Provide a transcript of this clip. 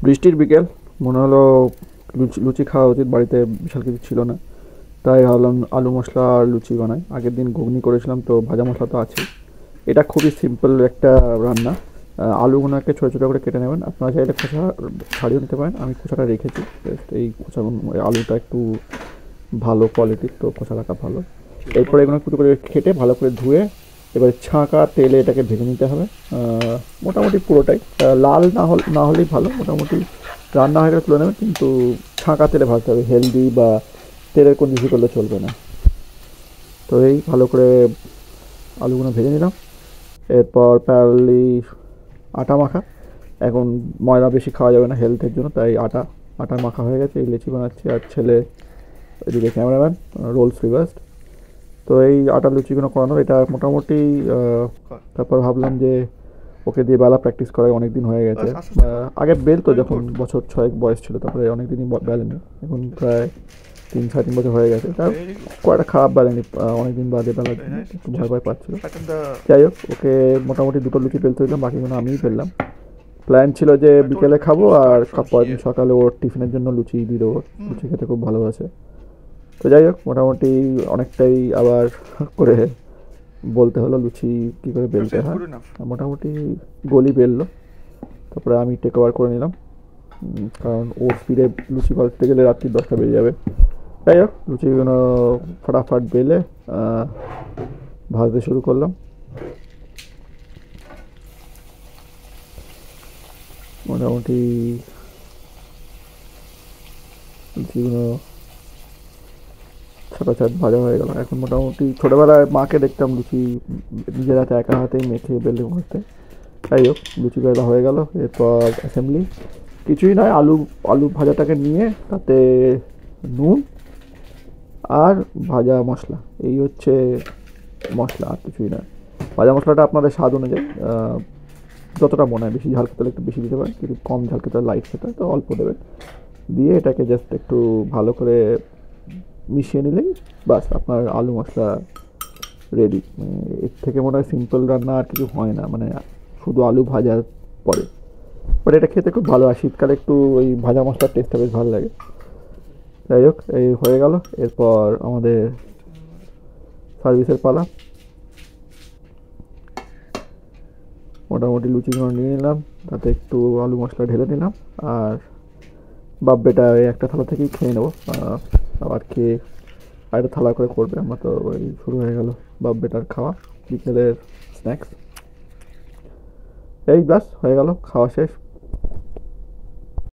বৃষ্টির বিকেল, মনে হলো লুচি খাওয়া উচিত, বাড়িতে বিশাল কিছু ছিল না, তাই ভাবলাম আলু মশলা আর লুচি বানাই। আগের দিন ঘুগনি করেছিলাম, তো ভাজা মশলা তো আছে। এটা খুবই সিম্পল একটা রান্না। আলুগুলোকে ছোটো ছোটো করে কেটে নেবেন, আপনারা চাইলে খোসা ছাড়িয়েও নিতে পারেন, আমি খোসাটা রেখেছি। এই খোসাগুলো, আলুটা একটু ভালো কোয়ালিটির, তো খোসা রাখা ভালো। এরপরে এগুলো একটু করে কেটে ভালো করে ধুয়ে এবারে ছাঁকা তেলে এটাকে ভেজে নিতে হবে। মোটামুটি পুরোটাই লাল না হলেই ভালো, মোটামুটি রান্না হয়ে গেলে তুলে নেবেন, কিন্তু ছাঁকা তেলে ভাজতে হবে, হেলদি বা তেলের কোনো কিছু করলে চলবে না। তো এই ভালো করে আলুগুলো ভেজে নিলাম। এরপর প্যারালি আটা মাখা। এখন ময়দা বেশি খাওয়া যাবে না হেলথের জন্য, তাই আটা মাখা হয়ে গেছে। এই লেচি বানাচ্ছি, আর ছেলে এদিকে ক্যামেরাম্যান রোলস রিভার্সড। তো এই আটা লুচিগুলো করানোর এটা মোটামুটি। তারপর ভাবলাম যে ওকে দিয়ে বেলা প্র্যাকটিস করায় অনেক দিন হয়ে গেছে। আগে বেলতো যখন বছর 6 বয়স ছিল, তারপরে অনেক দিনই বেলেনি। এখন প্রায় 3-3.5 বছর হয়ে গেছে, তার কয়েকটা খারাপ বেলেনি, অনেক দিন বাদে বেলার জন্য একটু ভয় পাচ্ছিল। যাই হোক, ওকে মোটামুটি 2টো লুচি বেলতে দিলাম, বাকিগুলো আমিই ফেললাম। প্ল্যান ছিল যে বিকেলে খাবো, আর পরের দিন সকালে ওর টিফিনের জন্য লুচি দিয়ে দেবো। লুচি খেতে খুব ভালোবাসে। তো যাই হোক, মোটামুটি অনেকটাই আবার করে বলতে হলো লুচি কী করে বেলতে হয়। মোটামুটি গলি বেললো, তারপরে আমি টেক ওভার করে নিলাম, কারণ ওর স্পিডে লুচি বাজতে গেলে রাত্রি 10টা বেজে যাবে। যাই হোক, লুচিগুলো ফটাফট বেলে ভাজতে শুরু করলাম। মোটামুটি লুচিগুলো ছটাছট ভাজা হয়ে গেল। এখন মোটামুটি ছোটোবেলায় মাকে দেখতাম লুচি নিজের হাতে একা হাতেই মেখে বেলে ভাজতে। যাই হোক, লুচি বেলা হয়ে গেল। এরপর অ্যাসেম্বলি কিছুই নয়, আলু ভাজাটাকে নিয়ে তাতে নুন আর ভাজা মশলা, এই হচ্ছে মশলা, আর কিছুই নয়। ভাজা মশলাটা আপনাদের স্বাদ অনুযায়ী, যতটা মনে হয়, বেশি ঝাল খেতে হলে একটু বেশি দিতে পারেন, কিন্তু কম ঝাল খেতে লাইট খেতে হয় তো অল্প দেবেন। দিয়ে এটাকে জাস্ট একটু ভালো করে মিশিয়ে নিলেই বাস আপনার আলু মশলা রেডি। এর থেকে মনে হয় সিম্পল রান্না আর কিছু হয় না, মানে শুধু আলু ভাজার পরে। বাট এটা খেতে খুব ভালো, আর শীতকালে একটু ওই ভাজা মশলার টেস্টটা বেশ ভালো লাগে। যাই হোক, এই হয়ে গেল। এরপর আমাদের সার্ভিসের পালা। মোটামুটি লুচিগুলো নিয়ে নিলাম, তাতে একটু আলু মশলা ঢেলে নিলাম, আর বাব্বেটা ওই একটা থালা থেকেই খেয়ে নেবো। আবার খেয়ে আরেকটা থালা করে করবে, আমরা তো ওই শুরু হয়ে গেল বাব্বেটার খাওয়া, বিকেলের স্ন্যাক্স। এই ব্যাস হয়ে গেল, খাওয়া শেষ।